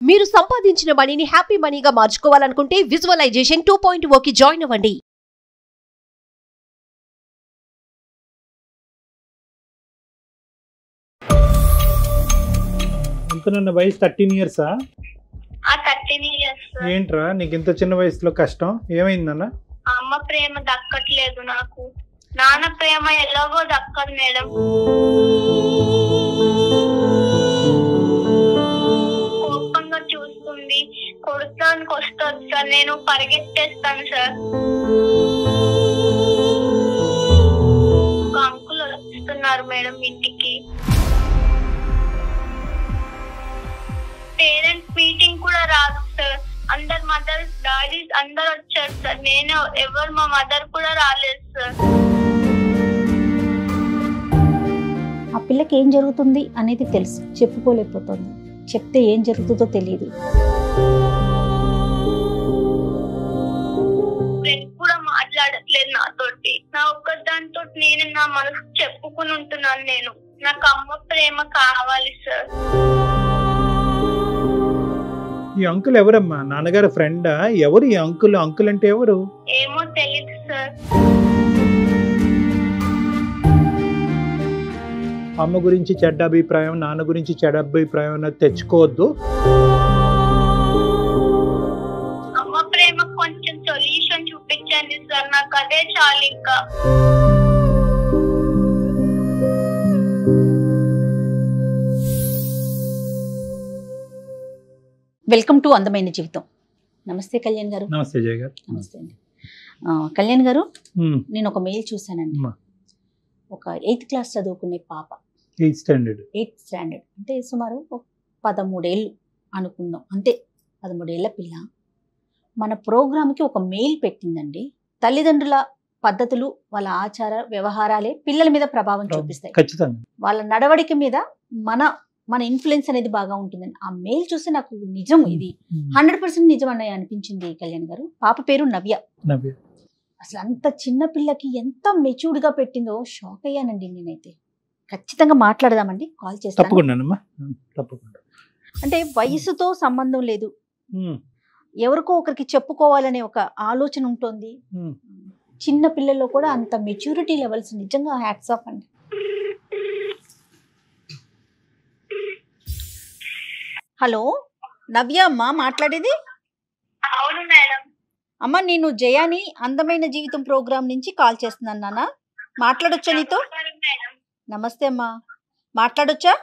మీరు సంపాదించిన మనీని హ్యాపీ మనీగా మార్చుకోవాలనుకుంటే విజువలైజేషన్ 2.0కి జాయిన్ అవ్వండి. ఎంతనన్న వయసు 13 years? 13 years. ఏంట్రా నీకు ఇంత చిన్న వయసులో కష్టం ఏమైందన్న? అమ్మ ప్రేమ దక్కట్లేదు నాకు. నాన్న ప్రేమ ఎలాగో దక్కదు మేడం. కోపంగా చూస్తుంది, కొడతానికి వస్తుంది సార్, నేను పరిగెత్తేస్తాను సార్. ఒక అంకుల్ వస్తున్నారు మేడం ఇంటికి. పేరెంట్స్ మీటింగ్ కూడా రాదు సార్. అందరు మదర్ డాడీస్ అందరు వచ్చారు సార్, నేను ఎవరు మా మదర్ కూడా రాలేదు సార్. ఆ పిల్లకి ఏం జరుగుతుంది అనేది తెలుసు, చెప్పుకోలేకపోతుంది. చెప్తే ఏం జరుగుతుందో తెలియదు. ఫ్రెండ్ కూడా మాట్లాడట్లేదు నాతోటి. నా ఒక్కదానితో నేను నా మనసు చెప్పుకుని ఉంటున్నాను. నేను నాకు అమ్మ ప్రేమ కావాలి సార్. ఈ అంకుల్ ఎవరమ్మా? నాన్నగారు ఫ్రెండా? ఎవరు ఈ అంకుల్? అంకుల్ అంటే ఎవరు? ఏమో తెలియదు సార్. అమ్మ గురించి చెడ్డ అభిప్రాయం, నాన్న గురించి చెడ్డ అభిప్రాయం అన్నది తెచ్చుకోవద్దు. అమ్మ ప్రేమ కొంచెం సొల్యూషన్ చూపించండి సార్, నాకు అదే చాలు ఇంకా. వెల్కమ్ టు అందమైన జీవితం. నమస్తే కళ్యాణ్ గారు. నమస్తే జయ గారు. నమస్తే అండి. కళ్యాణ్ గారు, నేను ఒక మెయిల్ చూసానండి. ఒక 8th class చదువుకునే పాప, 8th standard అంటే సుమారు 13 ఏళ్ళు అనుకుందాం, అంతే 13 ఏళ్ల పిల్ల మన ప్రోగ్రామ్కి ఒక మెయిల్ పెట్టిందండి. తల్లిదండ్రుల పద్ధతులు, వాళ్ళ ఆచార వ్యవహారాలే పిల్లల మీద ప్రభావం చూపిస్తాయి. ఖచ్చితంగా వాళ్ళ నడవడిక మీద మన ఇన్ఫ్లుయెన్స్ అనేది బాగా ఉంటుందని ఆ మెయిల్ చూసి నాకు నిజం, ఇది 100% నిజం అన్నయ్య అనిపించింది కళ్యాణ్ గారు. పాప పేరు నవ్య. అసలు అంత చిన్న పిల్లకి ఎంత మెచ్యూర్డ్ గా పెట్టిందో షాక్ అయ్యానండి నేనైతే. ఖచ్చితంగా మాట్లాడదామండి, కాల్ చేస్తాను. అంటే వయసుతో సంబంధం లేదు, ఎవరికో ఒకరికి చెప్పుకోవాలనే ఒక ఆలోచన ఉంటుంది. చిన్న పిల్లల్లో కూడా అంత మెచ్యూరిటీ లెవెల్స్ నిజంగా హ్యాట్స్ ఆఫ్ అండి. హలో నవ్య అమ్మా మాట్లాడేది? అవును మేడం. అమ్మ, నేను జయాని అందమైన జీవితం ప్రోగ్రామ్ నుంచి కాల్ చేస్తున్నాను నాన్న. మాట్లాడొచ్చా నీతో? నమస్తే అమ్మా, మాట్లాడొచ్చా?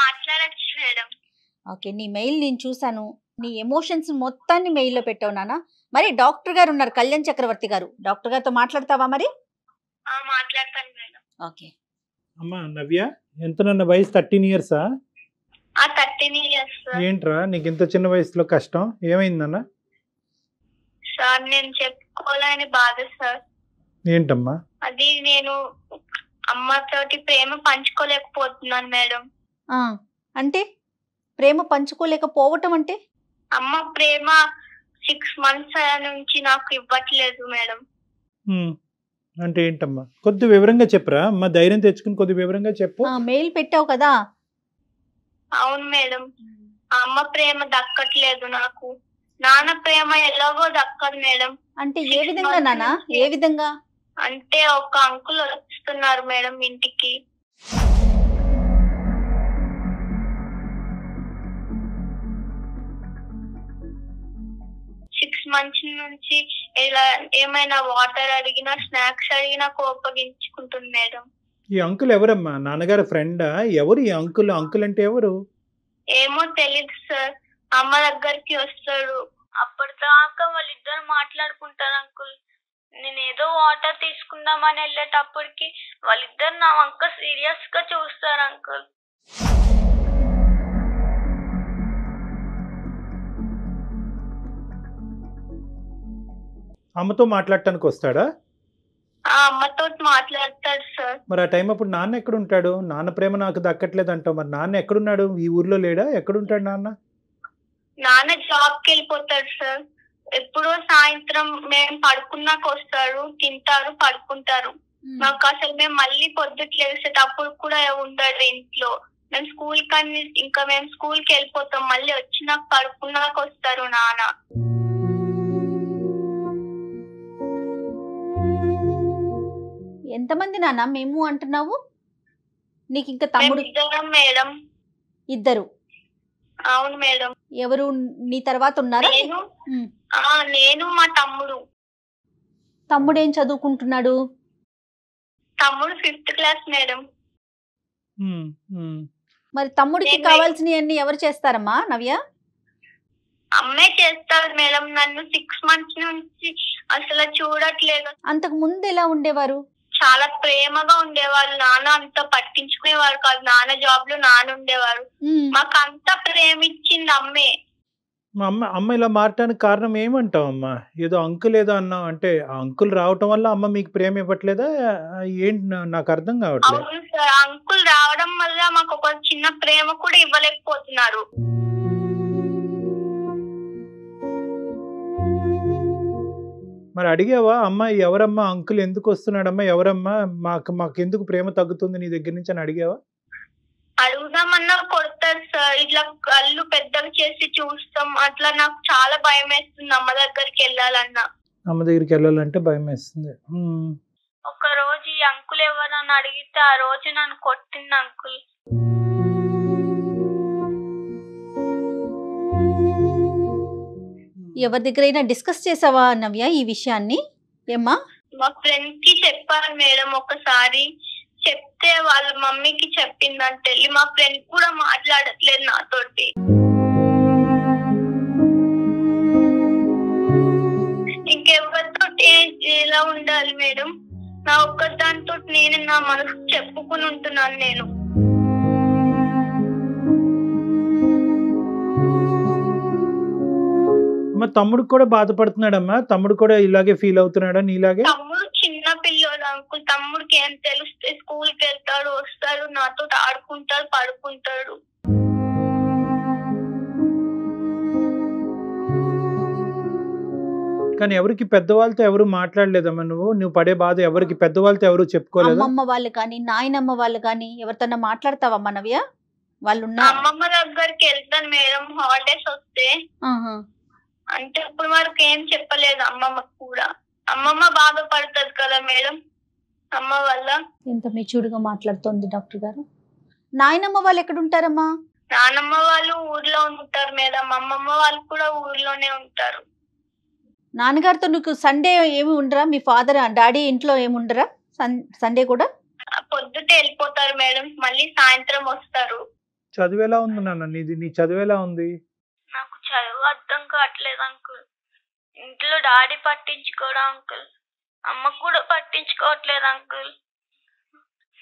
మాట్లాడచ్చు మేడం. ఓకే, నీ మెయిల్ నేను చూశాను. నీ ఎమోషన్స్ మొత్తాన్ని మెయిల్లో పెట్టావు నాన్న. మరి డాక్టర్ గారు ఉన్నారు, కళ్యాణ్ చక్రవర్తి గారు, డాక్టర్ గారితో మాట్లాడతావా మరి? మాట్లాడతాను మేడం. ఓకే అమ్మా నవ్య, ఎంతనన్న వయసు 13 years? 13 years. ఏంట్రా నీకు ఇంత చిన్న వయసులో కష్టం ఏమైందన్న? సార్ నేను చెప్పుకోలేని బాధ సార్. ఏంటమ్మా అది? నేను అమ్మతోటి ప్రేమ పంచుకోలేకపోతున్నాను మేడం. అంటే ప్రేమ పంచుకోలేకపోవటం అంటే? అమ్మ ప్రేమ 6 months నుంచి నాకు ఇవ్వట్లేదు మేడం. అంటే ఏంటమ్మా? కొద్ది వివరంగా చెప్పరా అమ్మా, ధైర్యం తెచ్చుకుని కొద్ది వివరంగా చెప్పు. మెయిల్ పెట్టావు కదా. అవును మేడం, అమ్మ ప్రేమ దక్కట్లేదు నాకు. నాన్న ప్రేమ ఎలాగో దక్కదు మేడం. అంటే ఏ విధంగా నాన్న? ఏ విధంగా అంటే ఒక అంకుల్ వస్తున్నారు మేడం ఇంటికి. సిక్స్ మంత్స్ నుంచి ఇలా ఏమైనా వాటర్ అడిగినా, స్నాక్స్ అడిగినా కోపగించుకుంటుంది మేడం. ఈ అంకుల్ ఎవరమ్మా? నాన్నగారు ఫ్రెండా? ఎవరు ఈ అంకుల్? అంకుల్ అంటే ఎవరు? ఏమో తెలీదు సార్. అమ్మ దగ్గరికి వస్తాడు, అప్పటిదాకా వాళ్ళిద్దరు మాట్లాడుకుంటారు అంకుల్. నేను ఏదో వాటర్ తీసుకుందామని వెళ్ళేటప్పటికి వాళ్ళిద్దరు నా వంక సీరియస్ గా చూస్తారు అంకుల్. అమ్మతో మాట్లాడటానికి వస్తాడా? అమ్మతో మాట్లాడతాడు సార్. మరి ఆ టైం అప్పుడు నాన్న ఎక్కడ ఉంటాడు? నాన్న ప్రేమ నాకు దక్కట్లేదు అంటావు, మరి నాన్న ఎక్కడున్నాడు? ఈ ఊర్లో లేడా? ఎక్కడుంటాడు నాన్న? నాన్న జాబ్ కి వెళ్ళిపోతాడు సార్. ఎప్పుడో సాయంత్రం మేము పడుకున్నాక వస్తారు, తింటారు, పడుకుంటారు. మాకు అసలు మేము మళ్ళీ పొద్దుట లేసేటప్పుడు కూడా ఉండడు ఇంట్లో. మేము స్కూల్కి వెళ్ళిపోతాం, మళ్ళీ వచ్చినాక పడుకున్నాక వస్తారు నాన్న. ఎంతమంది నాన్న మేము అంటున్నావు? నీకు ఇంకా మేము తమ్ముడు? ఇద్దరం మేడం. ఇద్దరు? అవును మేడం. ఎవరు నీ తర్వాత ఉన్నారా? నేను మా తమ్ముడు. తమ్ముడు ఏం చదువుకుంటున్నాడు? తమ్ముడు 5th క్లాస్ మేడం. మరి తమ్ముడికి కావాల్సినవన్నీ ఎవరు చేస్తారమ్మా నవ్య? అమ్మే చేస్తారు మేడం. నన్ను 6 months నుంచి అసలు చూడట్లేదు. అంతకు ముందు ఎలా ఉండేవారు? చాలా ప్రేమగా ఉండేవారు. నాన్న అంత పట్టించుకునేవారు కాదు. నాన్న జాబ్ లో నాన్న ఉండేవారు. మాకు అంత ప్రేమ ఇచ్చింది అమ్మే. మా అమ్మ ఇలా మారటానికి కారణం ఏమంటావు అమ్మా? ఏదో అంకుల్ ఏదో అన్నావు, అంటే ఆ అంకుల్ రావటం వల్ల అమ్మ మీకు ప్రేమ ఇవ్వట్లేదా ఏంటి? నాకు అర్థం కావట్లేదు. అవును సార్, అంకుల్ రావడం వల్ల మాకు ఒక చిన్న ప్రేమ కూడా ఇవ్వలేకపోతున్నారు. మరి అడిగావా అమ్మ, ఎవరమ్మా అంకుల్, ఎందుకు వస్తున్నాడమ్మా, ఎవరమ్మా, మాకు ఎందుకు ప్రేమ తగ్గుతుంది నీ దగ్గర నుంచి అని అడిగావా? అడుగుదామన్నా కొడతారు సార్. ఇట్లా కళ్ళు పెద్దగా చేసి చూస్తాం. అట్లా నాకు చాలా భయం వేస్తుంది అమ్మ దగ్గరికి వెళ్ళాలన్నా. అమ్మ దగ్గరికి వెళ్ళాలంటే భయం వేస్తుంది. ఒక రోజు ఈ అంకుల్ ఎవరని అడిగితే ఆ రోజు నన్ను కొట్టింది అంకుల్. ఎవరి దగ్గరైనా డిస్కస్ చేసావా నవ్య ఈ విషయాన్ని? ఏమ్మా? మా ఫ్రెండ్ కి చెప్పాను మేడం. ఒకసారి చెప్తే వాళ్ళ మమ్మీకి చెప్పిందంటే మా ఫ్రెండ్ కూడా మాట్లాడట్లేదు నాతోటి. ఇంకెవరితో ఎలా ఉండాలి మేడం? నా ఒక్కదానితో నేను నా మనసు చెప్పుకుని ఉంటున్నాను నేను. తమ్ముడు కూడా బాధపడుతున్నాడమ్మా? తమ్ముడు కూడా ఇలాగే ఫీల్ అవుతున్నాడా నీలాగే? తమ్ముడు చిన్న పిల్లోడు అంకుల్. తమ్ముడికి ఏం తెలుస్తే స్కూల్కి వెళ్తాడు, వస్తాడు, నాతో ఆడుకుంటాడు, పడుకుంటాడు. కానీ ఎవరికి పెద్దవాళ్ళతో ఎవరు మాట్లాడలేదమ్మా? నువ్వు పడే బాధ ఎవరికి పెద్దవాళ్ళతో ఎవరు చెప్పుకోలేదు? అమ్మమ్మ వాళ్ళు కానీ నాయనమ్మ వాళ్ళు కానీ ఎవరితో మాట్లాడతావమ్మా నవ్య? వాళ్ళు అమ్మమ్మ దగ్గరికి వెళ్తాను మేడం హాలిడేస్ వస్తే. అంటే ఇప్పుడు వరకు ఏం చెప్పలేదు అమ్మమ్మకు కూడా. అమ్మమ్మ బాధపడుతుంది కదా మేడం అమ్మ వల్ల. ఎంత మెచ్యూర్డ్గా మాట్లాడుతోంది డాక్టర్ గారు. నాయనమ్మ వాళ్ళు ఎక్కడ ఉంటారమ్మా? నానమ్మ వాళ్ళు ఊర్లో ఉంటారు మేడం. అమ్మమ్మ వాళ్ళు కూడా ఊర్లోనే ఉంటారు. నాన్నగారితో నీకు సండే ఏమి ఉండరా? మీ ఫాదర్ డాడీ ఇంట్లో ఏమి ఉండరా సండే కూడా? పొద్దుటే వెళ్ళిపోతారు మేడం, మళ్ళీ సాయంత్రం వస్తారు. చదువు ఎలా ఉంది నాన్న నీది? నీ చదువు ఎలా ఉంది? నాకు చదువు అర్థం కావట్లేదు అంకుల్. ఇంట్లో డాడీ పట్టించుకోవడం అంకుల్, అమ్మ కూడా పట్టించుకోవట్లేదు అంకుల్.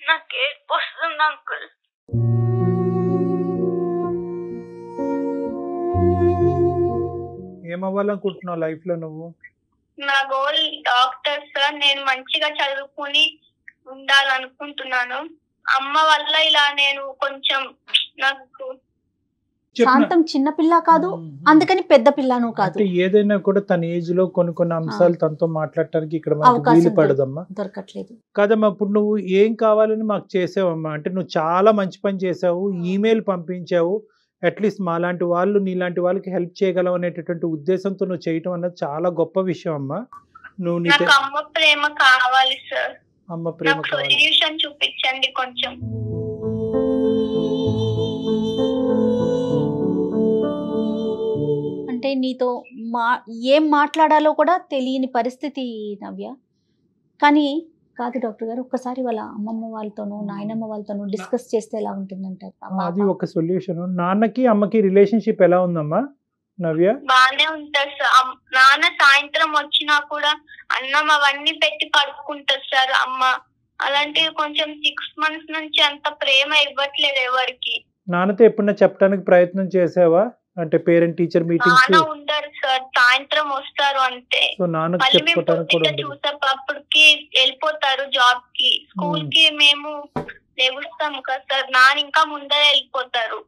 నాకు ఏడుపు వస్తుంది అంకుల్. ఏమవ్వాలనుకుంటున్నావు లైఫ్ లో నువ్వు? నా గోల్ డాక్టర్ సార్. నేను మంచిగా చదువుకుని ఉండాలనుకుంటున్నాను. అమ్మ వల్ల ఇలా నేను కొంచెం నాకు శాంతం చిన్న పిల్ల కాదు, అందుకని పెద్ద పిల్లను కాదు. ఏదైనా కూడా తన ఏజ్ లో కొన్ని అంశాలు తనతో మాట్లాడటానికి ఇక్కడ మనకు వీలు పడదమ్మా. దొరకట్లేదు కాదమ్మా. ఇప్పుడు నువ్వు ఏం కావాలని మాకు చేసావమ్మా? అంటే నువ్వు చాలా మంచి పని చేసావు, ఈమెయిల్ పంపించావు. అట్లీస్ట్ మాలాంటి వాళ్ళు నీలాంటి వాళ్ళకి హెల్ప్ చేయగలవు అనేటటువంటి ఉద్దేశంతో నువ్వు చేయటం అన్నది చాలా గొప్ప విషయం అమ్మా. నాకు అమ్మ ప్రేమ కావాలి సార్. అమ్మ ప్రేమ కావాలి. సొల్యూషన్ చూపించండి కొంచెం. అంటే నీతో ఏం మాట్లాడాలో కూడా తెలియని పరిస్థితి నవ్య. కానీ కాదు డాక్టర్ గారు, ఒక్కసారి వాళ్ళ అమ్మమ్మ వాళ్ళతోనూ నాయనమ్మ వాళ్ళతోనూ డిస్కస్ చేస్తే ఎలా ఉంటుందంటారు? అది ఒక సొల్యూషన్. నాన్నకి అమ్మకి రిలేషన్షిప్ ఎలా ఉందమ్మా నవ్య? బానే ఉంటారు సార్. నాన్న సాయంత్రం వచ్చినా కూడా అన్నం అవన్నీ పెట్టి పడుకుంటారు సార్ అమ్మ. అలాంటివి కొంచెం 6 months నుంచి అంత ప్రేమ ఇవ్వట్లేదు ఎవరికి. నాన్నతో ఎప్పుడన్నా చెప్పడానికి ప్రయత్నం చేసావా? అంటే పేరెంట్ టీచర్ మీటింగ్స్? నాన్న ఉండరు సార్, సాయంత్రం వస్తారు అంతే. చూసేటప్పటికి వెళ్ళిపోతారు జాబ్ కి, స్కూల్ కి. మేము లేవుస్తాము కదా సార్, నాన్న ఇంకా ముందరే వెళ్ళిపోతారు.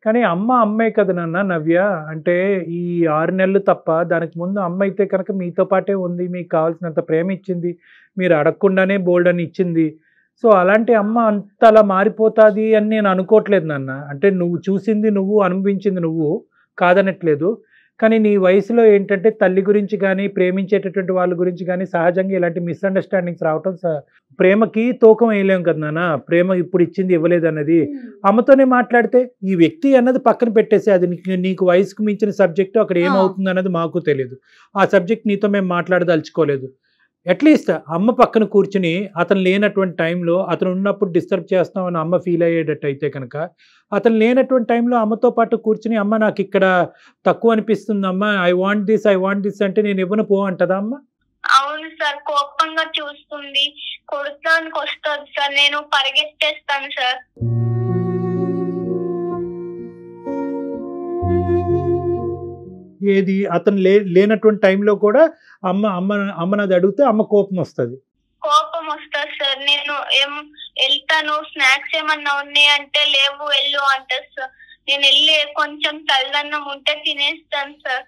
కానీ అమ్మే కదా నాన్న నవ్య. అంటే ఈ 6 నెలలు తప్ప దానికి ముందు అమ్మ అయితే కనుక మీతో పాటే ఉంది, మీకు కావాల్సినంత ప్రేమ ఇచ్చింది, మీరు అడగకుండానే బోల్డ్ అని ఇచ్చింది. సో అలాంటి అమ్మ అంతలా మారిపోతుంది అని నేను అనుకోవట్లేదు నాన్న. అంటే నువ్వు చూసింది నువ్వు, అనుభవించింది నువ్వు, కాదనట్లేదు. కానీ నీ వయసులో ఏంటంటే తల్లి గురించి కానీ, ప్రేమించేటటువంటి వాళ్ళ గురించి కానీ సహజంగా ఇలాంటి మిస్అండర్స్టాండింగ్స్ రావటం ప్రేమకి తూకం వేయలేం కదా నాన్న. ప్రేమ ఇప్పుడు ఇచ్చింది ఇవ్వలేదు అన్నది అమ్మతోనే మాట్లాడితే, ఈ వ్యక్తి అన్నది పక్కన పెట్టేసి, అది నీకు వయసుకు మించిన సబ్జెక్టు, అక్కడ ఏమవుతుంది అన్నది మాకు తెలియదు. ఆ సబ్జెక్ట్ నీతో మేము మాట్లాడదలుచుకోలేదు. అట్లీస్ట్ అమ్మ పక్కన కూర్చుని అతను లేనటువంటి టైంలో, అతను ఉన్నప్పుడు డిస్టర్బ్ చేస్తామని అమ్మ ఫీల్ అయ్యేటట్టు అయితే కనుక, అతను లేనటువంటి టైంలో అమ్మతో పాటు కూర్చుని, అమ్మ నాకు ఇక్కడ తక్కువ అనిపిస్తుంది అమ్మ, ఐ వాంట్ దిస్ అంటే నేను ఇవ్వను పో అంటదా అమ్మ? అవును సార్, కోపంగా చూస్తుంది, కొడతానికి వస్తుంది సార్, నేను పరిగెత్తేస్తాను సార్. ఏది అతను లేనటువంటి టైంలో కూడా అమ్మనది అడిగితే అమ్మ కోపం వస్తుంది సార్. నేను వెళ్తాను, స్నాక్స్ ఏమన్నా ఉన్నాయి అంటే లేవు వెళ్ళు అంటారు సార్. నేను వెళ్ళి కొంచెం తల్లన్నం ఉంటే తినేస్తాను సార్.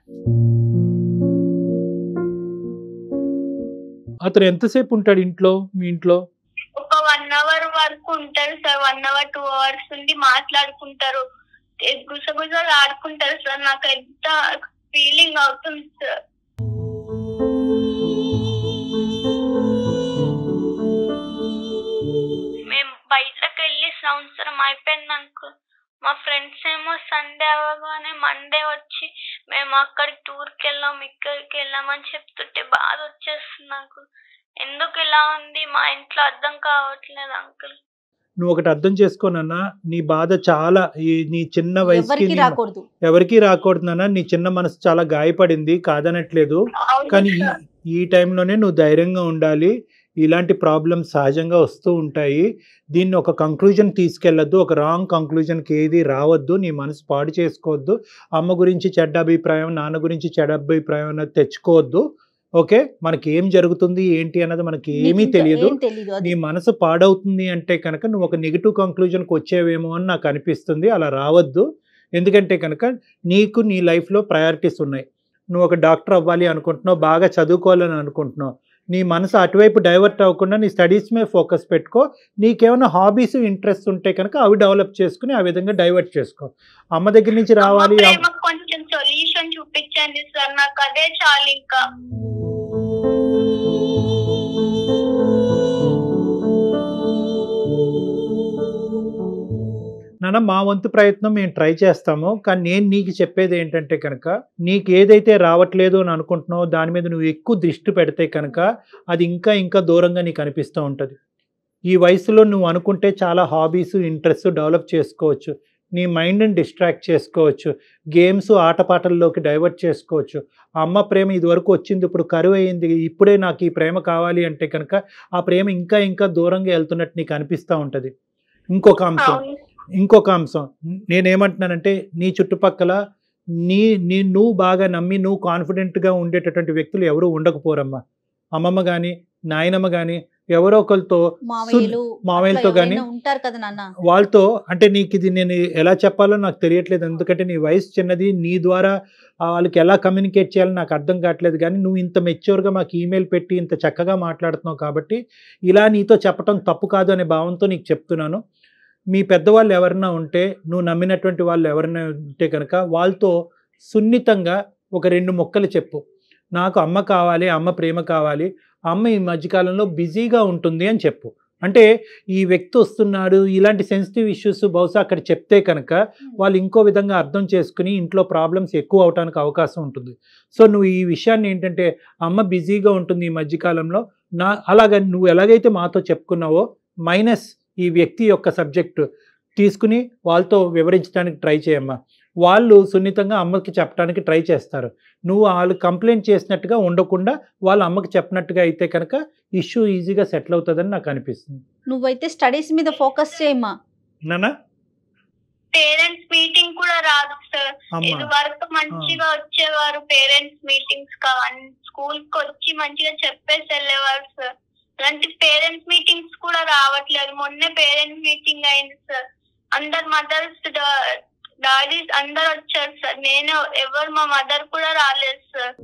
అతను ఎంతసేపు ఉంటాడు ఇంట్లో, మీ ఇంట్లో? ఒక 1 hour వరకు ఉంటారు సార్. 1 hour 2 hours ఉండి మాట్లాడుకుంటారు, గుసగుసలు ఆడుకుంటారు సార్. నాకు ఎంత ఫీలింగ్ అవుతుంది సార్. మేము బయటకు వెళ్ళి సంవత్సరం అయిపోయింది అంకుల్. మా ఫ్రెండ్స్ ఏమో సండే అవ్వగానే మండే వచ్చి మేము అక్కడికి టూర్కి వెళ్ళాం, ఇక్కడికి వెళ్ళామని చెప్తుంటే బాధ వచ్చేస్తుంది నాకు. ఎందుకు ఇలా ఉంది మా ఇంట్లో అర్థం కావట్లేదు అంకుల్. నువ్వు ఒకటి అర్థం చేసుకోనన్నా, నీ బాధ చాలా నీ చిన్న వయసుకి ఎవరికి రాకూడదన్నా. నీ చిన్న మనసు చాలా గాయపడింది, కాదనట్లేదు. కానీ ఈ టైంలోనే నువ్వు ధైర్యంగా ఉండాలి. ఇలాంటి ప్రాబ్లమ్స్ సహజంగా వస్తూ ఉంటాయి. దీన్ని ఒక కంక్లూజన్ తీసుకెళ్ళొద్దు, ఒక రాంగ్ కంక్లూజన్కి ఏది రావద్దు. నీ మనసు పాడు చేసుకోవద్దు. అమ్మ గురించి చెడ్డ అభిప్రాయం, నాన్న గురించి చెడ్డ అభిప్రాయం అన్నది తెచ్చుకోవద్దు. ఓకే, మనకి ఏం జరుగుతుంది ఏంటి అన్నది మనకి ఏమీ తెలియదు. నీ మనసు పాడవుతుంది అంటే కనుక నువ్వు ఒక నెగిటివ్ కంక్లూజన్కి వచ్చేవేమో అని నాకు అనిపిస్తుంది. అలా రావద్దు. ఎందుకంటే కనుక నీకు నీ లైఫ్లో ప్రయారిటీస్ ఉన్నాయి. నువ్వు ఒక డాక్టర్ అవ్వాలి అనుకుంటున్నావు, బాగా చదువుకోవాలని అనుకుంటున్నావు. నీ మనసు అటువైపు డైవర్ట్ అవ్వకుండా నీ స్టడీస్ మీద ఫోకస్ పెట్టుకో. నీకేమైనా హాబీస్, ఇంట్రెస్ట్ ఉంటే కనుక అవి డెవలప్ చేసుకుని ఆ విధంగా డైవర్ట్ చేసుకో. అమ్మ దగ్గర నుంచి రావాలి. కొంచెం సొల్యూషన్ చూపించండి సార్, నాకు అదే చాలు. ఇంకా నాన్న, మా వంతు ప్రయత్నం మేము ట్రై చేస్తాము. కానీ నేను నీకు చెప్పేది ఏంటంటే కనుక, నీకు ఏదైతే రావట్లేదు అని అనుకుంటున్నావో దాని మీద నువ్వు ఎక్కువ దృష్టి పెడితే కనుక అది ఇంకా ఇంకా దూరంగా నీకు అనిపిస్తూ ఉంటుంది. ఈ వయసులో నువ్వు అనుకుంటే చాలా హాబీస్, ఇంట్రెస్ట్ డెవలప్ చేసుకోవచ్చు. నీ మైండ్ని డిస్ట్రాక్ట్ చేసుకోవచ్చు. గేమ్స్, ఆటపాటల్లోకి డైవర్ట్ చేసుకోవచ్చు. అమ్మ ప్రేమ ఇదివరకు వచ్చింది, ఇప్పుడు కరువు అయింది, ఇప్పుడే నాకు ఈ ప్రేమ కావాలి అంటే కనుక ఆ ప్రేమ ఇంకా ఇంకా దూరంగా వెళ్తున్నట్టు నీకు అనిపిస్తూ ఉంటుంది. ఇంకొక అంశం నేనేమంటున్నానంటే, నీ చుట్టుపక్కల నువ్వు బాగా నమ్మి నువ్వు కాన్ఫిడెంట్గా ఉండేటటువంటి వ్యక్తులు ఎవరు ఉండకపోరమ్మా. అమ్మమ్మ కానీ, నాయనమ్మ కానీ, ఎవరో ఒకరితో, మామయ్యలతో కానీ ఉంటారు కదా నాన్న. వాళ్ళతో అంటే నీకు ఇది నేను ఎలా చెప్పాలో నాకు తెలియట్లేదు. ఎందుకంటే నీ వయసు చిన్నది, నీ ద్వారా వాళ్ళకి ఎలా కమ్యూనికేట్ చేయాలో నాకు అర్థం కావట్లేదు. కానీ నువ్వు ఇంత మెచ్యూర్గా మాకు ఈమెయిల్ పెట్టి ఇంత చక్కగా మాట్లాడుతున్నావు కాబట్టి ఇలా నీతో చెప్పటం తప్పు కాదు అనే భావంతో నీకు చెప్తున్నాను. మీ పెద్దవాళ్ళు ఎవరైనా ఉంటే, నువ్వు నమ్మినటువంటి వాళ్ళు ఎవరైనా ఉంటే కనుక వాళ్ళతో సున్నితంగా ఒక 2 ముక్కలు చెప్పు. నాకు అమ్మ కావాలి, అమ్మ ప్రేమ కావాలి, అమ్మ ఈ మధ్యకాలంలో బిజీగా ఉంటుంది అని చెప్పు. అంటే ఈ వ్యక్తి వస్తున్నాడు, ఇలాంటి సెన్సిటివ్ ఇష్యూస్ బహుశా అక్కడ చెప్తే కనుక వాళ్ళు ఇంకో విధంగా అర్థం చేసుకుని ఇంట్లో ప్రాబ్లమ్స్ ఎక్కువ అవడానికి అవకాశం ఉంటుంది. సో నువ్వు ఈ విషయాన్ని ఏంటంటే, అమ్మ బిజీగా ఉంటుంది ఈ మధ్యకాలంలో, అలాగ నువ్వు ఎలాగైతే మాతో చెప్పుకున్నావో మైనస్ ఈ వ్యక్తి యొక్క సబ్జెక్టు తీసుకుని వాళ్ళతో వివరించడానికి ట్రై చేయమ్మా. వాళ్ళు సున్నితంగా అమ్మకి చెప్పడానికి ట్రై చేస్తారు. నువ్వు వాళ్ళు కంప్లైంట్ చేసినట్టుగా ఉండకుండా వాళ్ళ అమ్మకి చెప్పినట్టుగా అయితే కనుక ఇష్యూ ఈజీగా సెటిల్ అవుతుందని నాకు అనిపిస్తుంది. నువ్వైతే స్టడీస్ మీద ఫోకస్ చేయమ్మా. నానా, పేరెంట్స్ మీటింగ్ కూడా రాదు సార్. ఇది వరకు మంచిగా వచ్చేవారు పేరెంట్స్ మీటింగ్స్, స్కూల్ కి వచ్చి మంచిగా చెప్పేసి వెళ్ళేవారు సార్. అలాంటి పేరెంట్స్ మీటింగ్స్ కూడా రావట్లేదు. మొన్నే పేరెంట్స్ మీటింగ్ అయింది సార్. అందరు మదర్స్, డాడీస్ అందరు వచ్చారు సార్. నేను ఎవరు, మా మదర్ కూడా రాలేదు సార్.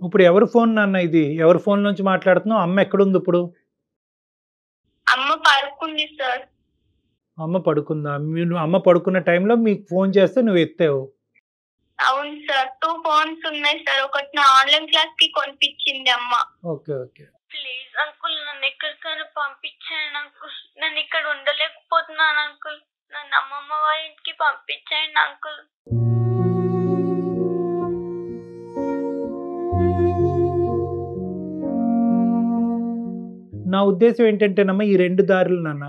ఇప్పుడు ఎవరి ఫోన్ నాన్న ఇది? ఎవరి ఫోన్ నుంచి మాట్లాడుతున్నావు? అమ్మ ఎక్కడుంది ఇప్పుడు? అమ్మ పడుకుంది సార్. అమ్మ పడుకుందా? అమ్మ పడుకున్న టైంలో మీకు ఫోన్ చేస్తే నువ్వు ఎత్తావు? అవును సార్, 2 ఫోన్స్ ఉన్నాయి సార్. ఒకటి నా ఆన్లైన్ క్లాస్ కి కొనిపించింది అమ్మ. Okay okay. ప్లీజ్ అంకుల్, నన్ను ఎక్కడికైనా పంపించండి అంకుల్. నేను ఇక్కడ ఉండలేకపోతున్నాను అంకుల్. నన్ను అమ్మమ్మ వాళ్ళ ఇంటికి పంపించండి అంకుల్. నా ఉద్దేశం ఏంటంటేనమ్మా, ఈ 2 దారులు నాన్న.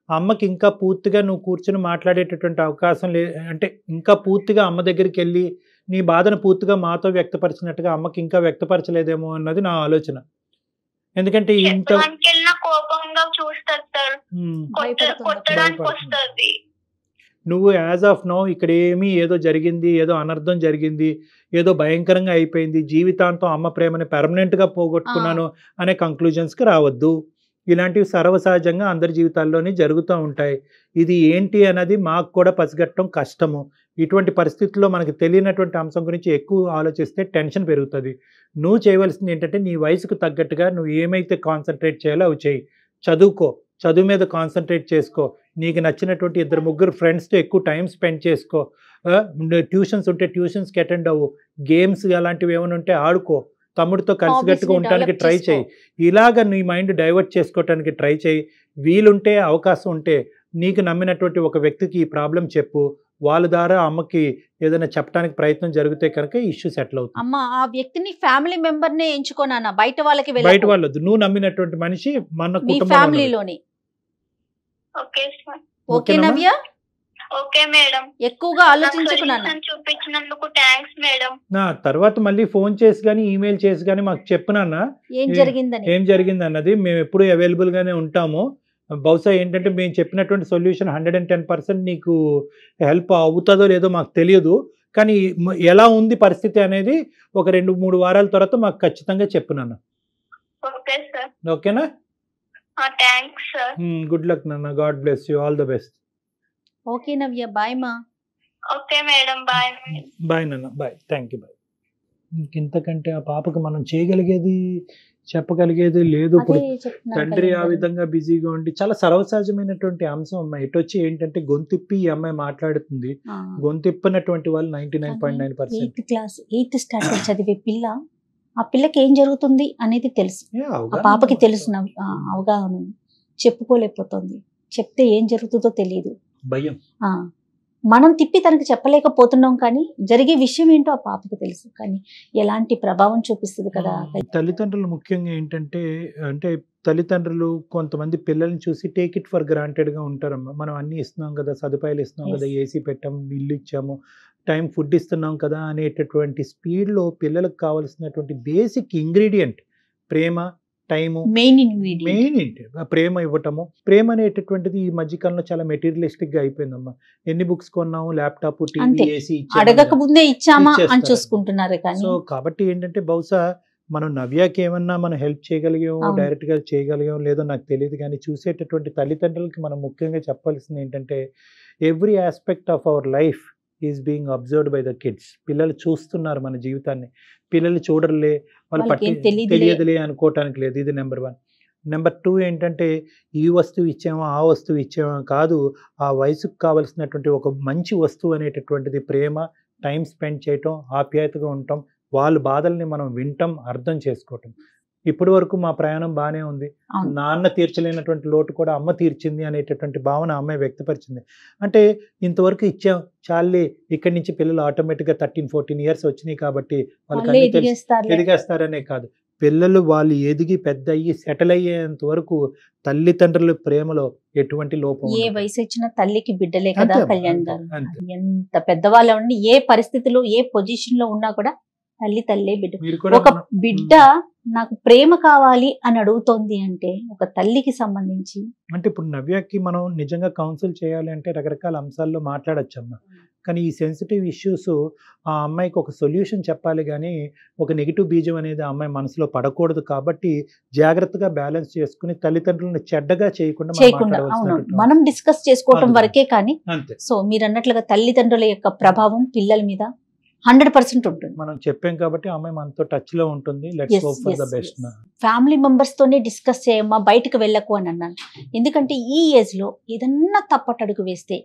అమ్మకి ఇంకా పూర్తిగా నువ్వు కూర్చొని మాట్లాడేటటువంటి అవకాశం అంటే ఇంకా పూర్తిగా అమ్మ దగ్గరికి వెళ్ళి నీ బాధను పూర్తిగా మాతో వ్యక్తపరిచినట్టుగా అమ్మకి ఇంకా వ్యక్తపరచలేదేమో అన్నది నా ఆలోచన. ఎందుకంటే ఇంత కోపంగా చూస్తారు సార్, కొట్టడానికి వస్తుంది. నువ్వు యాజ్ ఆఫ్ నౌ ఇక్కడ ఏదో జరిగింది, ఏదో అనర్థం జరిగింది, ఏదో భయంకరంగా అయిపోయింది, జీవితాంతం అమ్మ ప్రేమని పెర్మనెంట్గా పోగొట్టుకున్నాను అనే కంక్లూజన్స్కి రావద్దు. ఇలాంటివి సర్వసహజంగా అందరి జీవితాల్లోనే జరుగుతూ ఉంటాయి. ఇది ఏంటి అన్నది మాకు కూడా పసిగట్టడం కష్టము. ఇటువంటి పరిస్థితుల్లో మనకి తెలియనటువంటి అంశం గురించి ఎక్కువ ఆలోచిస్తే టెన్షన్ పెరుగుతుంది. నువ్వు చేయవలసింది ఏంటంటే నీ వయసుకు తగ్గట్టుగా నువ్వు ఏమైతే కాన్సన్ట్రేట్ చేయాలో అవి చేయి. చదువుకో, చదువు మీద కాన్సన్ట్రేట్ చేసుకో. నీకు నచ్చినటువంటి 2-3 ఫ్రెండ్స్తో ఎక్కువ టైం స్పెండ్ చేసుకో. ట్యూషన్స్ ఉంటే ట్యూషన్స్కి అటెండ్ అవ్వు. గేమ్స్ అలాంటివి ఏమైనా ఉంటే ఆడుకో. తమ్ముడితో కలిసిగట్టుగా ఉండడానికి ట్రై చేయి. ఇలాగ నీ మైండ్ డైవర్ట్ చేసుకోవటానికి ట్రై చేయి. వీలుంటే, అవకాశం ఉంటే నీకు నమ్మినటువంటి ఒక వ్యక్తికి ఈ ప్రాబ్లం చెప్పు. వాళ్ళ ద్వారా అమ్మకి ఏదైనా చెప్పడానికి ప్రయత్నం జరిగితే కనుక ఇష్యూ సెటిల్ అవుతుంది. అమ్మ ఆ వ్యక్తిని ఫ్యామిలీ మెంబర్ నే ఎంచుకోనా, బయట వాళ్ళకి బయట వాళ్ళొద్దు. నువ్వు నమ్మినటువంటి మనిషి మన కుటుంబం ఫ్యామిలీలోనే. ఓకే నవ్య, ఓకే మేడం. ఎక్కువగా ఆలోచించుకున్నాను. చూపించినందుకు థాంక్స్ మేడం. నా తర్వాత మళ్ళీ ఫోన్ చేసి కానీ ఈమెయిల్ చేసి కానీ మాకు చెప్పినా ఏం జరిగింది అన్నది. మేము ఎప్పుడు అవైలబుల్ గానే ఉంటాము. బహుశా ఏంటంటే మేము చెప్పినటువంటి సొల్యూషన్ 110% నీకు హెల్ప్ అవుతుందో లేదో మాకు తెలియదు. కానీ ఎలా ఉంది పరిస్థితి అనేది ఒక 2-3 వారాల తర్వాత మాకు ఖచ్చితంగా చెప్పినాను. Okay sir. ఓకేనా? Thanks sir. గుడ్ లక్ నాన్న. God bless you. All the best. Okay Navya, bye మా. Okay madam, bye. బాయ్ నాన్న, బాయ్. Thank you, bye. ఇంతకంటే ఆ పాపకు మనం చేయగలిగేది చెప్పగలిగేది లేదు. ఇప్పుడు తండ్రి ఆ విధంగా బిజీగా ఉండి చాలా సర్వసహజమైనటువంటి అంశం అమ్మాయి. ఇటు వచ్చి ఏంటంటే గొంతిప్పి ఈ అమ్మాయి మాట్లాడుతుంది. గొంతిప్పినటువంటి వాళ్ళు 99.9%. 8th క్లాస్ 8th స్టాండర్డ్ చదివే పిల్ల, ఆ పిల్లకి ఏం జరుగుతుంది అనేది తెలుసు. ఆ పాపకి తెలుసు, అవగాహన ఉంది. చెప్పుకోలేకపోతుంది. చెప్తే ఏం జరుగుతుందో తెలియదు, భయం. మనం తిప్పి తనకి చెప్పలేకపోతున్నాం, కానీ జరిగే విషయం ఏంటో ఆ పాపకి తెలుసు. కానీ ఎలాంటి ప్రభావం చూపిస్తుంది కదా. తల్లిదండ్రులు ముఖ్యంగా ఏంటంటే, అంటే తల్లిదండ్రులు కొంతమంది పిల్లల్ని చూసి టేక్ ఇట్ ఫర్ గ్రాంటెడ్గా ఉంటారమ్మా. మనం అన్నీ ఇస్తున్నాం కదా, సదుపాయాలు ఇస్తున్నాం కదా, ఏసీ పెట్టాము, ఇల్లు ఇచ్చాము, టైం ఫుడ్ ఇస్తున్నాం కదా అనేటటువంటి స్పీడ్లో పిల్లలకు కావాల్సినటువంటి బేసిక్ ఇంగ్రీడియంట్ ప్రేమ, టైము, మెయిన్ ఇంగ్రీడియంట్ ప్రేమ ఇవ్వటము. ప్రేమ అనేటటువంటిది ఈ మధ్యకాలంలో చాలా మెటీరియలిస్టిక్ గా అయిపోయిందమ్మా. ఎన్ని బుక్స్ కొన్నాము, ల్యాప్టాప్, టీవీ, ఏసీ అడగక ముందే ఇచ్చామా అని చూసుకుంటున్నారు. సో కాబట్టి ఏంటంటే బహుశా మనం నవ్యాకి ఏమన్నా మనం హెల్ప్ చేయగలిగాము, డైరెక్ట్ గా చేయగలిగాము లేదో నాకు తెలియదు. కానీ చూసేటటువంటి తల్లిదండ్రులకి మనం ముఖ్యంగా చెప్పాల్సింది ఏంటంటే, every aspect of our life is being observed by the kids. పిల్లలు చూస్తున్నారు మన జీవితాన్ని. పిల్లలు చూడలే, వాళ్ళు తెలియదులే అనుకోవటానికి లేదు. ఇది నెంబర్ 1. నెంబర్ 2 ఏంటంటే, ఈ వస్తువు ఇచ్చామా, ఆ వస్తువు ఇచ్చామా కాదు, ఆ వయసుకు కావలసినటువంటి ఒక మంచి వస్తువు అనేటటువంటిది ప్రేమ, టైం స్పెండ్ చేయటం, ఆప్యాయతగా ఉండటం, వాళ్ళ బాధల్ని మనం వింటాం, అర్థం చేసుకోవటం. ఇప్పటి వరకు మా ప్రయాణం బాగానే ఉంది. నాన్న తీర్చలేనటువంటి లోటు కూడా అమ్మ తీర్చింది అనేటటువంటి భావన అమ్మాయి వ్యక్తపరిచింది. అంటే ఇంతవరకు ఇచ్చాం చాలే, ఇక్కడి నుంచి పిల్లలు ఆటోమేటిక్గా 13-14 ఇయర్స్ వచ్చినాయి కాబట్టి వాళ్ళకి ఎదిగేస్తారనే కాదు, పిల్లలు వాళ్ళు ఎదిగి పెద్ద అయ్యి సెటిల్ అయ్యేంత వరకు తల్లిదండ్రుల ప్రేమలో ఎటువంటి లోపం. ఏ వయసు వచ్చిన తల్లికి బిడ్డలే కదా కళ్యాణ్ గారు. ఎంత పెద్దవాళ్ళ ఉండి ఏ పరిస్థితిలో ఏ పొజిషన్ లో ఉన్నా కూడా తల్లే బిడ్డ. ఒక బిడ్డ నాకు ప్రేమ కావాలి అని అడుగుతోంది అంటే ఒక తల్లికి సంబంధించి. అంటే ఇప్పుడు నవ్యకి మనం నిజంగా కౌన్సిల్ చేయాలి అంటే రకరకాల అంశాల్లో మాట్లాడచ్చమ్మా. కానీ ఈ సెన్సిటివ్ ఇష్యూస్ ఆ అమ్మాయికి ఒక సొల్యూషన్ చెప్పాలి, కానీ ఒక నెగిటివ్ బీజం అనేది ఆ అమ్మాయి మనసులో పడకూడదు. కాబట్టి జాగ్రత్తగా బ్యాలెన్స్ చేసుకుని తల్లిదండ్రులను చెడ్డగా చేయకుండా మనం డిస్కస్ చేసుకోవటం వరకే. కానీ సో మీరు అన్నట్లుగా తల్లిదండ్రుల యొక్క ప్రభావం పిల్లల మీద 100% ఉంటుంది. మనం చెప్పాం కాబట్టి ఆ అమ్మాయి మనతో టచ్ లో ఉంటుంది. Let's hope for the best. Family members తోనే డిస్కస్ చేయమ్మా, బయటకు వెళ్ళకు అని అన్నాను. ఎందుకంటే ఈ ఏజ్ లో ఏదన్నా తప్పటడుగు వేస్తే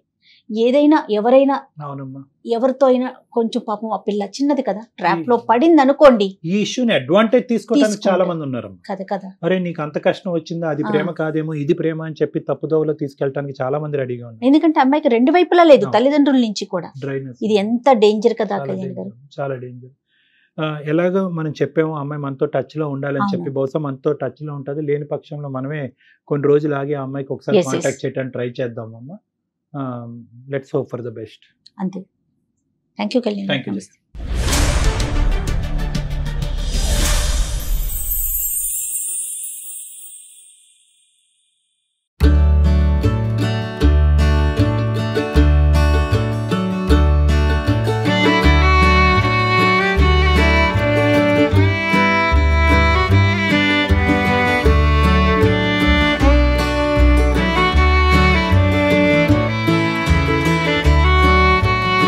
ఏదైనా ఎవరైనా అవునమ్మా, ఎవరితో అయినా కొంచెం పాపం ఆ పిల్ల చిన్నది కదా, ట్రాప్ లో పడింది అనుకోండి, ఈ ఇష్యూని అడ్వాంటేజ్ తీసుకోవడానికి తీసుకుంటారు. చాలా మంది ఉన్నారు. కదా కదా. అరే నీకు అంత కష్టం వచ్చిందా, అది ప్రేమ కాదేమో ఇది ప్రేమ అని చెప్పి తప్పుదోవలో తీసుకెళ్ళడానికి చాలా మంది రెడీగా ఉన్నారు. ఎందుకంటే అమ్మాయికి రెండు వైపులా లేదు, అవును. తల్లిదండ్రుల నుంచి కూడా. డ్రైనెస్ ఇది ఎంత డేంజర్ కదా చాలా కళ్యాణ్ గారు. డేంజర్, చాలా డేంజర్. ఎలాగో మనం చెప్పాము అమ్మాయి మనతో టచ్ లో ఉండాలని చెప్పి, అవును. బహుశా మనతో టచ్ లో ఉంటుంది. లేని పక్షంలో మనమే కొన్ని రోజులు ఆగి ఆ అమ్మాయికి ఒకసారి Yes, yes. కాంటాక్ట్ చేయడానికి ట్రై చేద్దాం అమ్మా. Let's hope for the best. అంతే. Thank you Kalyan Thank you. గారు.